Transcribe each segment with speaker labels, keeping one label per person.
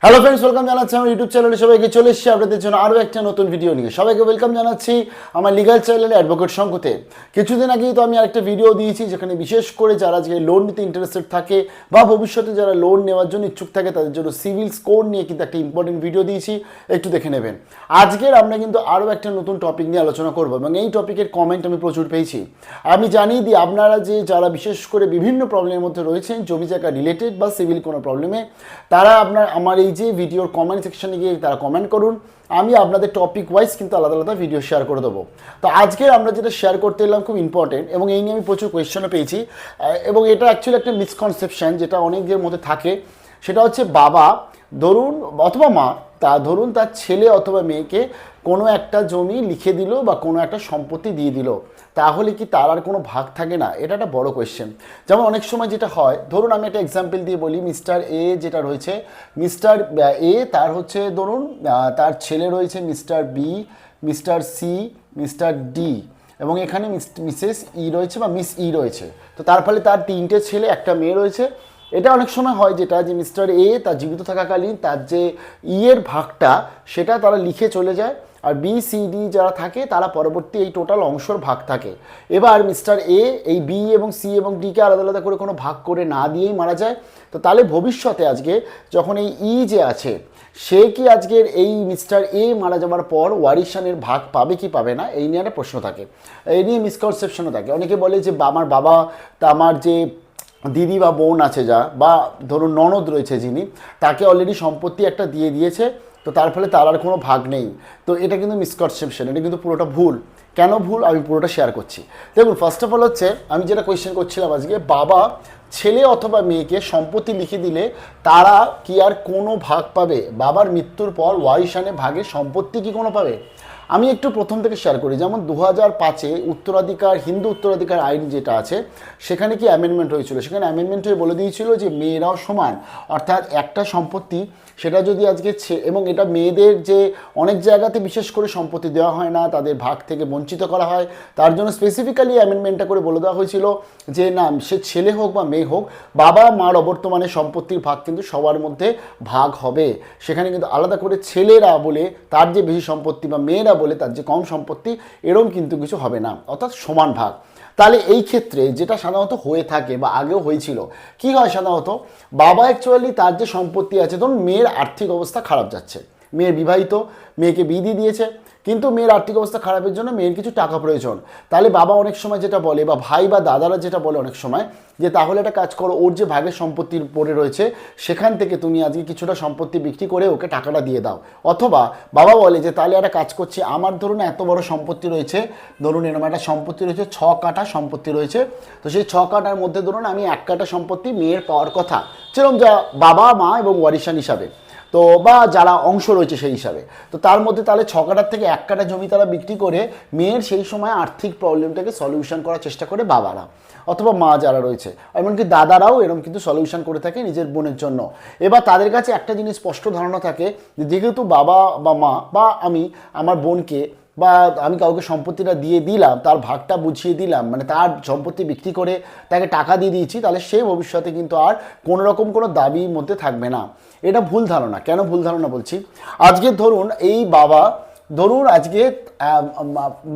Speaker 1: Hello friends, welcome জানাচ্ছি আমার YouTube চ্যানেলে সবাইকে। চলে এসেছি আপনাদের জন্য আরও একটা নতুন ভিডিও নিয়ে। সবাইকে ওয়েলকাম জানাচ্ছি আমার লিগাল চ্যানেলে অ্যাডভোকেট শঙ্কুতে। কিছুদিন আগেই তো আমি আরেকটা ভিডিও দিয়েছি যেখানে বিশেষ করে যারা যে লোন নিতে ইন্টারেস্টেড থাকে বা ভবিষ্যতে যারা লোন নেওয়ার জন্য ইচ্ছুক থাকে তাদের জন্য সিভিল স্কোর নিয়ে কিন্তু একটা ইম্পর্টেন্ট ভিডিও দিয়েছি, একটু দেখে নেবেন। আজকের আমরা কিন্তু আরও একটা নতুন টপিক নিয়ে আলোচনা করবো এবং এই টপিকের কমেন্ট আমি প্রচুর পেয়েছি। আমি জানিয়ে দিই, আপনারা যে যারা বিশেষ করে বিভিন্ন প্রবলেমের মধ্যে রয়েছেন জমি জায়গা রিলেটেড বা সিভিল কোনো প্রবলেমে, তারা আমার এই যে ভিডিওর কমেন্ট সেকশনে গিয়ে তারা কমেন্ট করুন। আমি আপনাদের টপিক ওয়াইজ কিন্তু আলাদা আলাদা ভিডিও শেয়ার করে দেবো। তো আজকে আমরা যেটা শেয়ার করতে এলাম খুব ইম্পর্টেন্ট এবং এই নিয়ে আমি প্রচুর কোয়েশ্চেনও পেয়েছি এবং এটা অ্যাকচুয়ালি একটা মিসকনসেপশন যেটা অনেকের মধ্যে থাকে। সেটা হচ্ছে বাবা ধরুন অথবা মা ধরুন তার ছেলে অথবা মেয়েকে কোনো একটা জমি লিখে দিল বা কোনো একটা সম্পত্তি দিয়ে দিল, তাহলে কি তার আর কোনো ভাগ থাকে না? এটা একটা বড় কোয়েশ্চেন। যেমন অনেক সময় যেটা হয়, ধরুন আমি একটা এক্সাম্পল দিয়ে বলি। মিস্টার এ যেটা রয়েছে, মিস্টার এ তার হচ্ছে ধরুন তার ছেলে রয়েছে mister B, mister C, mister D এবং এখানে মিসেস ই রয়েছে বা মিস ই রয়েছে। তো তার ফলে তার তিনটে ছেলে একটা মেয়ে রয়েছে। এটা অনেক সময় হয় যেটা যে মিস্টার এ তার জীবিত থাকাকালীন তার যে ই এর ভাগটা সেটা তারা লিখে চলে যায়, আর বি সি ডি যারা থাকে তারা পরবর্তী এই টোটাল অংশর ভাগ থাকে। এবার মিস্টার এ এই বি এবং সি এবং ডিকে আলাদা আলাদা করে কোনো ভাগ করে না দিয়েই মারা যায়। তো তাহলে ভবিষ্যতে আজকে যখন এই ই যে আছে সে কি আজকের এই মিস্টার এ মারা যাওয়ার পর ওয়ারিশানের ভাগ পাবে কি পাবে না, এই নিয়ে একটা প্রশ্ন থাকে, এই নিয়ে মিসকনসেপশনও থাকে। অনেকে বলে যে আমার বাবা তা আমার যে দিদি বা বোন আছে যা বা ধরুন ননদ রয়েছে যিনি, তাকে অলরেডি সম্পত্তি একটা দিয়ে দিয়েছে, তো তার ফলে তার আর কোনো ভাগ নেই। তো এটা কিন্তু মিসকনসেপশন, এটা কিন্তু পুরোটা ভুল। কেন ভুল আমি পুরোটা শেয়ার করছি। দেখুন, ফার্স্ট অফ অল হচ্ছে আমি যেটা কোয়েশ্চেন করছিলাম আজকে, বাবা ছেলে অথবা মেয়েকে সম্পত্তি লিখে দিলে তারা কি আর কোনো ভাগ পাবে? বাবার মৃত্যুর পর ওয়ারিশানে ভাগের সম্পত্তি কি কোনো পাবে? আমি একটু প্রথম থেকে শেয়ার করি। যেমন 2005-এ উত্তরাধিকার হিন্দু উত্তরাধিকার আইন যেটা আছে সেখানে কি অ্যামেন্ডমেন্ট হয়েছিল, সেখানে অ্যামেন্ডমেন্ট হয়ে বলে দিয়েছিল যে মেয়েরাও সমান, অর্থাৎ একটা সম্পত্তি সেটা যদি আজকে এবং এটা মেয়েদের যে অনেক জায়গাতে বিশেষ করে সম্পত্তি দেওয়া হয় না, তাদের ভাগ থেকে বঞ্চিত করা হয়, তার জন্য স্পেসিফিক্যালি অ্যামেন্ডমেন্টটা করে বলে দেওয়া হয়েছিল যে না, সে ছেলে হোক বা মেয়ে হোক, বাবা মার অবর্তমানে সম্পত্তির ভাগ কিন্তু সবার মধ্যে ভাগ হবে। সেখানে কিন্তু আলাদা করে ছেলেরা বলে তার যে বেশি সম্পত্তি বা মেয়েরা বলে তার যে কম সম্পত্তি এরকম কিন্তু কিছু হবে না, অর্থাৎ সমান ভাগ। তাহলে এই ক্ষেত্রে যেটা সাধারণত হয়ে থাকে বা আগেও হয়েছিল, কি হয় সাধারণত বাবা অ্যাকচুয়ালি তার যে সম্পত্তি আছে, ধরুন মেয়ের আর্থিক অবস্থা খারাপ যাচ্ছে, মেয়ের বিবাহিত, মেয়েকে বিয়ে দিয়ে দিয়েছে, কিন্তু মেয়ের আর্থিক অবস্থা খারাপের জন্য মেয়ের কিছু টাকা প্রয়োজন। তাহলে বাবা অনেক সময় যেটা বলে বা ভাই বা দাদারা যেটা বলে অনেক সময় যে তাহলে একটা কাজ করো, ওর যে ভাগের সম্পত্তির পড়ে রয়েছে সেখান থেকে তুমি আজকে কিছুটা সম্পত্তি বিক্রি করে ওকে টাকাটা দিয়ে দাও। অথবা বাবা বলে যে তাহলে একটা কাজ করছি, আমার ধরুন এত বড় সম্পত্তি রয়েছে, ধরুন এরকম একটা সম্পত্তি রয়েছে, 6 কাঠা সম্পত্তি রয়েছে, তো সেই 6 কাঠার মধ্যে ধরুন আমি 1 কাঠা সম্পত্তি মেয়ের পাওয়ার কথা, যেরকম যা বাবা মা এবং ওয়ারিশান হিসাবে, তো বা যারা অংশ রয়েছে সেই হিসাবে, তো তার মধ্যে তাহলে 6 কাঠার থেকে 1 কাঠা জমি তারা বিক্রি করে মেয়ের সেই সময় আর্থিক প্রবলেমটাকে সলিউশন করার চেষ্টা করে বাবারা অথবা মা যারা রয়েছে, এমনকি দাদারাও এরকম কিন্তু সলিউশন করে থাকে নিজের বোনের জন্য। এবার তাদের কাছে একটা জিনিস স্পষ্ট ধারণা থাকে যে যেহেতু বাবা বা মা বা আমি আমার বোনকে বা আমি কাউকে সম্পত্তিটা দিয়ে দিলাম, তার ভাগটা বুঝিয়ে দিলাম, মানে তার সম্পত্তি বিক্রি করে তাকে টাকা দিয়ে দিয়েছি, তাহলে সে ভবিষ্যতে কিন্তু আর কোনো রকম কোনো দাবির মধ্যে থাকবে না। এটা ভুল ধারণা। কেন ভুল ধারণা বলছি? আজকে ধরুন এই বাবা ধরুন আজকে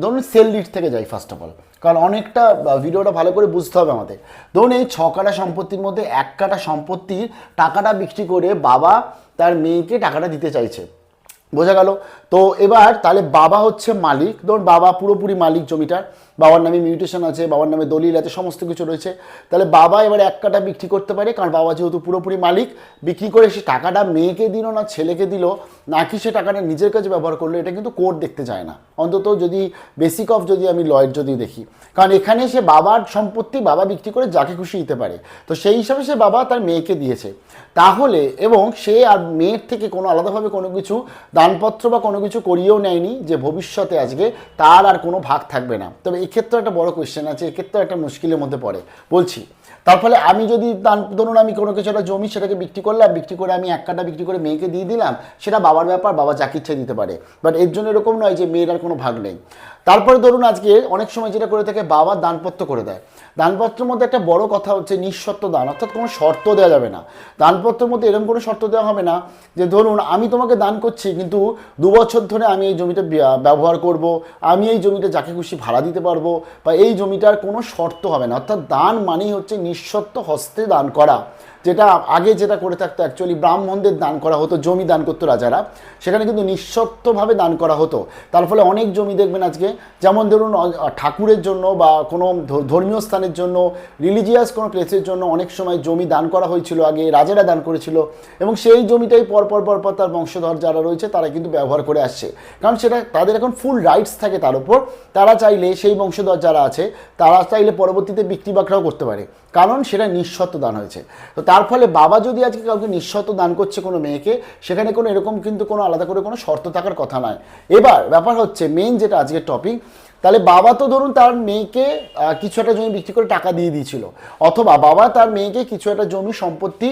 Speaker 1: ধরুন সেল ডিড থেকে যাই ফার্স্ট অফ অল, কারণ অনেকটা ভিডিওটা ভালো করে বুঝতে হবে আমাদের। ধরুন এই 6 কাঠা সম্পত্তির মধ্যে 1 কাঠা সম্পত্তির টাকাটা বিক্রি করে বাবা তার মেয়েকে টাকাটা দিতে চাইছে, বোঝা গেল? তো এবার তাহলে বাবা হচ্ছে মালিক, ধরুন বাবা পুরোপুরি মালিক জমিটার, বাবার নামে মিউটেশন আছে, বাবার নামে দলিল আছে, সমস্ত কিছু রয়েছে। তাহলে বাবা এবার 1 কাঠা বিক্রি করতে পারে, কারণ বাবা যেহেতু পুরোপুরি মালিক, বিক্রি করে সে টাকাটা মেয়েকে দিল না ছেলেকে দিল, নাকি সে টাকাটা নিজের কাছে ব্যবহার করলো, এটা কিন্তু কোর্ট দেখতে যায় না, অন্তত যদি বেসিক অফ যদি আমি লয়ের যদি দেখি, কারণ এখানে সে বাবার সম্পত্তি বাবা বিক্রি করে যাকে খুশি দিতে পারে, তো সেই হিসাবে সে বাবা তার মেয়েকে দিয়েছে। তাহলে এবং সে আর মেয়ের থেকে কোনো আলাদাভাবে কোনো কিছু দানপত্র বা কোনো কিছু করিয়েও নেয়নি যে ভবিষ্যতে আজকে তার আর কোনো ভাগ থাকবে না। তবে এক্ষেত্রে একটা বড় কোয়েশ্চেন আছে, এক্ষেত্রে একটা মুশকিলের মধ্যে পড়ে বলছি। তার ফলে আমি যদি ধরুন আমি কোনো কিছু একটা জমি সেটাকে বিক্রি করলাম, বিক্রি করে আমি 1 কাঠা বিক্রি করে মেয়েকে দিয়ে দিলাম, সেটা বাবার ব্যাপার, বাবা যাকে ইচ্ছে দিতে পারে, বাট এর জন্য এরকম নয় যে মেয়ের আর কোনো ভাগ নেই। তারপরে ধরুন আজকে অনেক সময় যেটা করে থাকে বাবা দানপত্র করে দেয়, দানপত্রের মধ্যে একটা বড় কথা হচ্ছে নিঃশর্ত দান, অর্থাৎ কোনো শর্ত দেওয়া যাবে না। দানপত্রের মধ্যে এরকম কোনো শর্ত দেওয়া হবে না যে ধরুন আমি তোমাকে দান করছি কিন্তু 2 বছর ধরে আমি এই জমিটা ব্যবহার করব, আমি এই জমিটা যাকে খুশি ভাড়া দিতে পারবো, বা এই জমিটার কোনো শর্ত হবে না। অর্থাৎ দান মানেই হচ্ছে নিঃশর্ত হস্তে দান করা, যেটা আগে যেটা করে থাকতো অ্যাকচুয়ালি ব্রাহ্মণদের দান করা হতো, জমি দান করতো রাজারা, সেখানে কিন্তু নিঃশর্তভাবে দান করা হতো। তার ফলে অনেক জমি দেখবেন আজকে, যেমন ধরুন ঠাকুরের জন্য বা কোনো ধর্মীয় স্থানের জন্য, রিলিজিয়াস কোনো প্লেসের জন্য অনেক সময় জমি দান করা হয়েছিল, আগে রাজারা দান করেছিল, এবং সেই জমিটাই পরপর তার বংশধর যারা রয়েছে তারা কিন্তু ব্যবহার করে আসছে, কারণ সেটা তাদের এখন ফুল রাইটস থাকে তার উপর। তারা চাইলে, সেই বংশধর যারা আছে তারা চাইলে পরবর্তীতে বিক্রি বাকরাও করতে পারে, কারণ সেটা নিঃশর্ত দান হয়েছে। তো তার ফলে বাবা যদি আজকে কাউকে নিঃশর্ত দান করছে কোনো মেয়েকে, সেখানে কোনো এরকম কিন্তু কোনো আলাদা করে কোনো শর্ত থাকার কথা নয়। এবার ব্যাপার হচ্ছে মেন যেটা আজকের টপিক, তাহলে বাবা তো ধরুন তার মেয়েকে কিছু একটা জমি বিক্রি করে টাকা দিয়ে দিয়েছিল, অথবা বাবা তার মেয়েকে কিছু একটা জমি সম্পত্তি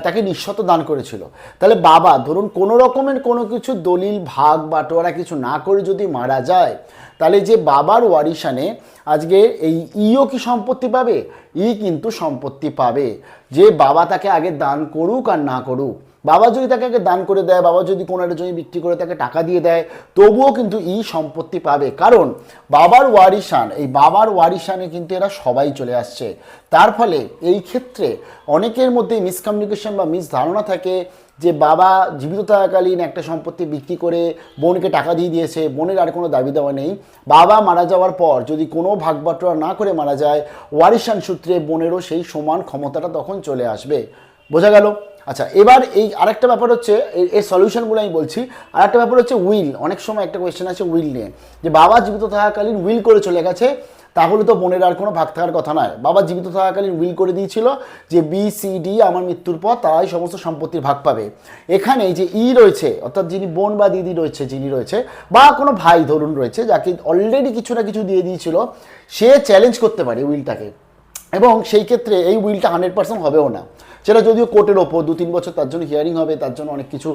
Speaker 1: তাকে নিঃশর্ত দান করেছিল। তাহলে বাবা ধরুন কোনো রকমের কোনো কিছু দলিল ভাগ বাটোয়ারা কিছু না করে যদি মারা যায়, তাহলে যে বাবার ওয়ারিশানে আজকে এই ইও কি সম্পত্তি পাবে? ই কিন্তু সম্পত্তি পাবে। যে বাবা তাকে আগে দান করুক আর না করুক, বাবা যদি তাকে আগে দান করে দেয়, বাবা যদি কোনো একটা জমি বিক্রি করে তাকে টাকা দিয়ে দেয়, তবুও কিন্তু ই সম্পত্তি পাবে, কারণ বাবার ওয়ারিশান, এই বাবার ওয়ারিশানে কিন্তু এরা সবাই চলে আসছে। তার ফলে এই ক্ষেত্রে অনেকের মধ্যে মিসকমিউনিকেশন বা মিস ধারণা থাকে যে বাবা জীবিত থাকাকালীন একটা সম্পত্তি বিক্রি করে বোনকে টাকা দিয়ে দিয়েছে, বোনের আর কোনো দাবি দেওয়া নেই। বাবা মারা যাওয়ার পর যদি কোনো ভাগ বাটোয়ারা না করে মারা যায়, ওয়ারিশান সূত্রে বোনেরও সেই সমান ক্ষমতাটা তখন চলে আসবে। বোঝা গেল? আচ্ছা, এবার এই আরেকটা ব্যাপার হচ্ছে, এই সলিউশনগুলো আমি বলছি। আরেকটা ব্যাপার হচ্ছে উইল। অনেক সময় একটা কোয়েশ্চেন আছে উইল নিয়ে, যে বাবা জীবিত থাকাকালীন উইল করে চলে গেছে, তাহলে তো বোনের আর কোনো ভাগ থাকার কথা নয়। বাবা জীবিত থাকাকালীন উইল করে দিয়েছিল যে বি সি ডি আমার মৃত্যুর পর তারাই সমস্ত সম্পত্তির ভাগ পাবে। এখানে যে ই রয়েছে, অর্থাৎ যিনি বোন বা দিদি রয়েছে, যিনি রয়েছে, বা কোনো ভাই ধরুন রয়েছে, যাকে অলরেডি কিছু না কিছু দিয়ে দিয়েছিল, সে চ্যালেঞ্জ করতে পারে উইলটাকে, এবং সেই ক্ষেত্রে এই উইলটা 100% হবেও না। সেটা যদিও কোর্টের ওপর 2-3 বছর তার জন্য হিয়ারিং হবে, তার জন্য অনেক কিছু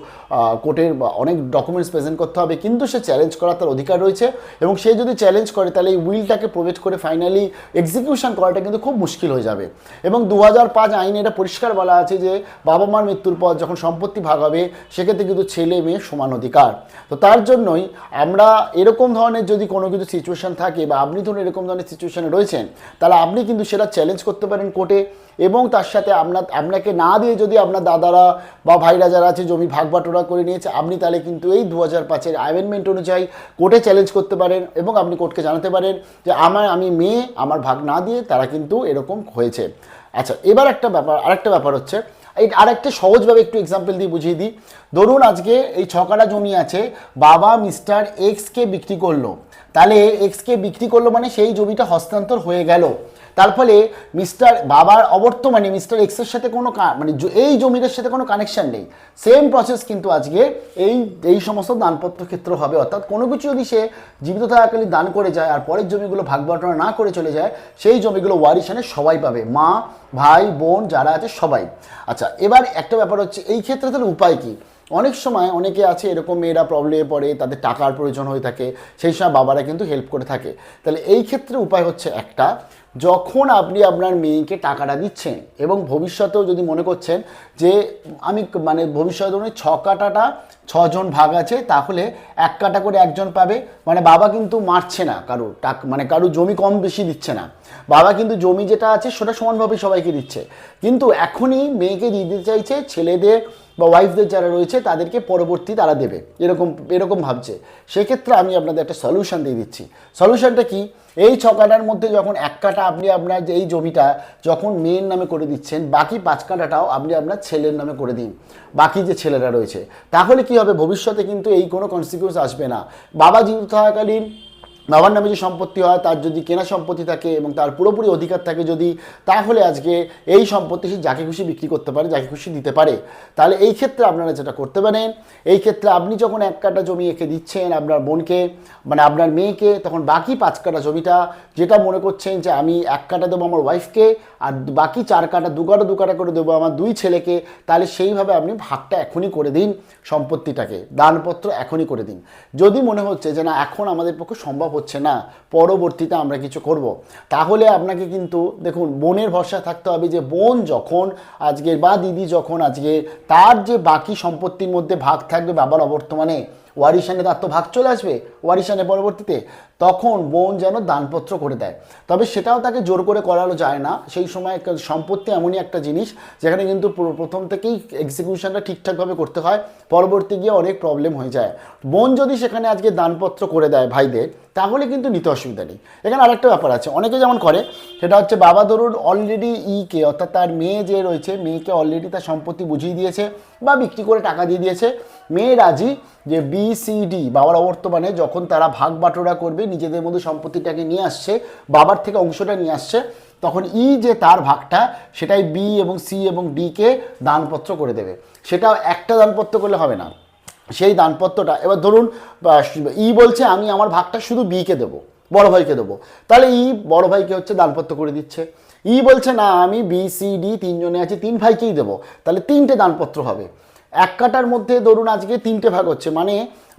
Speaker 1: কোর্টের অনেক ডকুমেন্টস প্রেজেন্ট করতে হবে, কিন্তু সে চ্যালেঞ্জ করার তার অধিকার রয়েছে। এবং সে যদি চ্যালেঞ্জ করে, তাহলে এই উইলটাকে প্রোভাইড করে ফাইনালি এক্সিকিউশন করাটা কিন্তু খুব মুশকিল হয়ে যাবে। এবং 2005 আইনে এটা পরিষ্কার বলা আছে যে বাবা মার মৃত্যুর পর যখন সম্পত্তি ভাগ হবে, সেক্ষেত্রে কিন্তু ছেলে মেয়ে সমান অধিকার। তো তার জন্যই আমরা এরকম ধরনের যদি কোনো কিছু সিচুয়েশান থাকে, বা আপনি ধরুন এরকম ধরনের সিচুয়েশানে রয়েছেন, তাহলে আপনি কিন্তু সেটা চ্যালেঞ্জ করতে পারেন কোর্টে। এবং তার সাথে আপনাকে না দিয়ে যদি আপনার দাদারা বা ভাইরা যারা আছে জমি ভাগ বাটোয়ারা করে নিয়েছে, আপনি তাহলে কিন্তু এই 2005-এর অ্যামেন্ডমেন্ট অনুযায়ী কোর্টে চ্যালেঞ্জ করতে পারেন, এবং আপনি কোর্টকে জানাতে পারেন যে আমি মেয়ে, আমার ভাগ না দিয়ে তারা কিন্তু এরকম হয়েছে। আচ্ছা, এবার আরেকটা ব্যাপার হচ্ছে, এই আরেকটা সহজভাবে একটু এক্সাম্পল দিয়ে বুঝিয়ে দিই। ধরুন আজকে এই 6 কাঠা জমি আছে, বাবা মিস্টার এক্সকে বিক্রি করলো, তাহলে এক্সকে বিক্রি করলো মানে সেই জমিটা হস্তান্তর হয়ে গেল। তার ফলে বাবার অবর্তমানে মিস্টার এক্সের সাথে কোনো মানে এই জমিটার সাথে কোনো কানেকশন নেই। সেম প্রসেস কিন্তু আজকে এই সমস্ত দানপত্র ক্ষেত্র হবে। অর্থাৎ কোনো কিছু যদি সে জীবিত থাকাকালীন দান করে যায় আর পরের জমিগুলো ভাগ বাটোয়ারা না করে চলে যায়, সেই জমিগুলো ওয়ারিশানে সবাই পাবে, মা ভাই বোন যারা আছে সবাই। আচ্ছা, এবার একটা ব্যাপার হচ্ছে এই ক্ষেত্রে তাহলে উপায় কী? অনেক সময় অনেকে আছে এরকম, মেয়েরা প্রবলেমে পড়ে, তাদের টাকার প্রয়োজন হয়ে থাকে, সেই সময় বাবারা কিন্তু হেল্প করে থাকে। তাহলে এই ক্ষেত্রে উপায় হচ্ছে একটা, যখন আপনি আপনার মেয়েকে টাকাটা দিচ্ছেন এবং ভবিষ্যতেও যদি মনে করছেন যে আমি মানে ভবিষ্যতে 6 কাঠাটা 6 জন ভাগ আছে, তাহলে 1 কাঠা করে একজন পাবে, মানে বাবা কিন্তু মারছে না কারোর মানে কারোর জমি কম বেশি দিচ্ছে না, বাবা কিন্তু জমি যেটা আছে সেটা সমানভাবে সবাইকে দিচ্ছে। কিন্তু এখনই মেয়েকে দিতে চাইছে ছেলেদের বা ওয়াইফদের যারা রয়েছে তাদেরকে পরবর্তী তারা দেবে, এরকম ভাবছে। সেক্ষেত্রে আমি আপনাদের একটা সলিউশন দিয়ে দিচ্ছি। সলিউশনটা কি? এই 6 কাঠার মধ্যে যখন 1 কাঠা আপনি আপনার যে এই জমিটা যখন মেয়ের নামে করে দিচ্ছেন, বাকি 5 কাঠাটাও আপনি আপনার ছেলের নামে করে দিন, বাকি যে ছেলেরা রয়েছে। তাহলে কি হবে, ভবিষ্যতে কিন্তু এই কোনো কনসিকুয়েন্স আসবে না। বাবা জীবিত থাকাকালীন বাবার নামে যে সম্পত্তি হয়, তার যদি কেনা সম্পত্তি থাকে এবং তার পুরোপুরি অধিকার থাকে যদি, তাহলে আজকে এই সম্পত্তি সে যাকে খুশি বিক্রি করতে পারে, যাকে খুশি দিতে পারে। তাহলে এই ক্ষেত্রে আপনারা যেটা করতে পারেন, এই ক্ষেত্রে আপনি যখন 1 কাঠা জমি এঁকে দিচ্ছেন আপনার বোনকে, মানে আপনার মেয়েকে, তখন বাকি 5 কাঠা জমিটা যেটা মনে করছেন যে আমি 1 কাঠা দেবো আমার ওয়াইফকে, আর বাকি 4 কাঠা 2 কাঠা করে দেবো আমার 2 ছেলেকে, তাহলে সেইভাবে আপনি ভাগটা এখনই করে দিন, সম্পত্তিটাকে দানপত্র এখনই করে দিন। যদি মনে হচ্ছে যে না এখন আমাদের পক্ষে সম্ভব করছে না, পরবর্তীতে আমরা কিছু করব, তাহলে আপনাকে কিন্তু দেখুন বোনের ভরসা থাকতে হবে যে বোন যখন আজকে বা দিদি যখন আজকে তার যে বাকি সম্পত্তির মধ্যে ভাগ থাকবে বাবার অবর্তমানে, ওয়ারিশানে তার তো ভাগ চলে আসবে ওয়ারিশানে পরবর্তীতে, তখন বোন যেন দানপত্র করে দেয়। তবে সেটাও তাকে জোর করে করানো যায় না, সেই সময় সম্পত্তি এমনই একটা জিনিস যেখানে কিন্তু প্রথম থেকেই এক্সিকিউশনটা ঠিকঠাকভাবে করতে হয়, পরবর্তী গিয়ে অনেক প্রবলেম হয়ে যায়। বোন যদি সেখানে আজকে দানপত্র করে দেয় ভাইদের, তাহলে কিন্তু নিতে অসুবিধা নেই। এখানে আরেকটা ব্যাপার আছে, অনেকে যেমন করে, সেটা হচ্ছে বাবা ধরুন অলরেডি ইকে অর্থাৎ তার মেয়ে যে রয়েছে, মেয়েকে অলরেডি তার সম্পত্তি বুঝিয়ে দিয়েছে বা বিক্রি করে টাকা দিয়ে দিয়েছে, মেয়ে রাজি যে BCD বাবার অবর্তমানে যখন তারা ভাগ বাটোরা করবে নিজেদের মধ্যে সম্পত্তিটাকে নিয়ে আসছে, বাবার থেকে অংশটা নিয়ে আসছে, তখন যে তার ভাগটা সেটাই B এবং C এবং D কে দানপত্র করে দেবে। সেটা একটা দানপত্র করলে হবে না, সেই দানপত্রটা এবার ধরুন বলছে আমি আমার ভাগটা শুধু বিকে দেবো, বড় ভাইকে দেবো, তাহলে বড় ভাইকে হচ্ছে দানপত্র করে দিচ্ছে। বলছে না আমি BCD তিনজনে আছি, 3 ভাইকেই দেবো, তাহলে 3টে দানপত্র হবে। এক কাটার মধ্যে ধরুন আজকে 3টে ভাগ হচ্ছে, মানে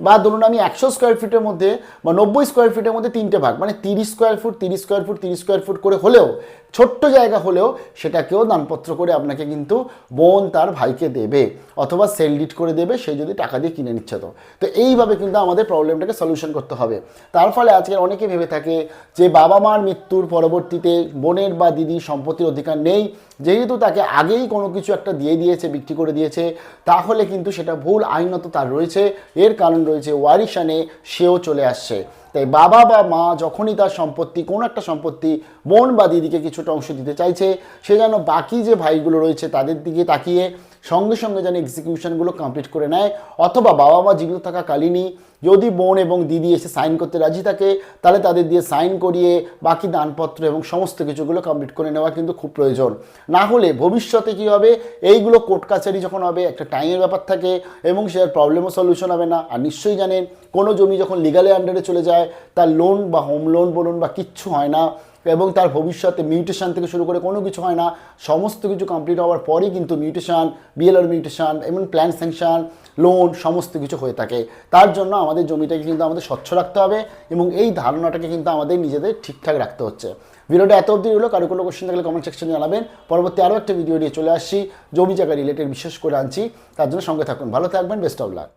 Speaker 1: বা ধরুন আমি 100 স্কোয়ার ফিটের মধ্যে বা 90 স্কোয়ার ফিটের মধ্যে 3টে ভাগ, মানে 30 square foot 30 square foot 30 square foot করে হলেও, ছোট্ট জায়গা হলেও সেটাকেও দানপত্র করে আপনাকে কিন্তু বোন তার ভাইকে দেবে, অথবা সেল ডিড করে দেবে সে যদি টাকা দিয়ে কিনে নিচ্ছে। তো এইভাবে কিন্তু আমাদের প্রবলেমটাকে সলিউশন করতে হবে। তার ফলে আজকে অনেকে ভেবে থাকে যে বাবা মার মৃত্যুর পরবর্তীতে বোনের বা দিদির সম্পত্তির অধিকার নেই, যেহেতু তাকে আগেই কোনো কিছু একটা দিয়ে দিয়েছে, বিক্রি করে দিয়েছে, তাহলে কিন্তু সেটা ভুল, আইনত তার রয়েছে, এর কারণ রয়েছে ওয়ারিশানে সেও চলে আসছে। তাই বাবা বা মা যখনই তার সম্পত্তি কোনো একটা সম্পত্তি বোন বা দিদিকে কিছুটা অংশ দিতে চাইছে, সে যেন বাকি যে ভাইগুলো রয়েছে তাদের দিকে তাকিয়ে সঙ্গে সঙ্গে যেন এক্সিকিউশনগুলো কমপ্লিট করে নেয়, অথবা বাবা মা জীবিত থাকাকালীনই যদি বোন এবং দিদি এসে সাইন করতে রাজি থাকে, তাহলে তাদের দিয়ে সাইন করিয়ে বাকি দানপত্র এবং সমস্ত কিছুগুলো কমপ্লিট করে নেওয়া কিন্তু খুব প্রয়োজন। না হলে ভবিষ্যতে কী হবে, এইগুলো কোর্ট কাছারি যখন হবে একটা টাইমের ব্যাপার থাকে এবং সে প্রবলেমও সলিউশন হবে না। আর নিশ্চয়ই জানেন কোনো জমি যখন লিগালের আন্ডারে চলে যায়, তার লোন বা হোম লোন বলুন বা কিচ্ছু হয় না, এবং তার ভবিষ্যতে মিউটেশন থেকে শুরু করে কোনো কিছু হয় না। সমস্ত কিছু কমপ্লিট হওয়ার পরই কিন্তু মিউটেশন, BLR মিউটেশন এবং প্ল্যান স্যাংশন, লোন সমস্ত কিছু হয়ে থাকে। তার জন্য আমাদের জমিটাকে কিন্তু আমাদের স্বচ্ছ রাখতে হবে এবং এই ধারণাটাকে কিন্তু আমাদের নিজেদের ঠিকঠাক রাখতে হচ্ছে। ভিডিওটা এত অবধি হলো, কারো কোনো কোশ্চেন থাকলে কমেন্ট সেকশনে জানাবেন। পরবর্তী আরও একটা ভিডিও নিয়ে চলে আসছি, জমি জায়গা রিলেটেড বিশেষ করে আনছি, তার জন্য সঙ্গে থাকুন। ভালো থাকবেন, বেস্ট অফ লাক।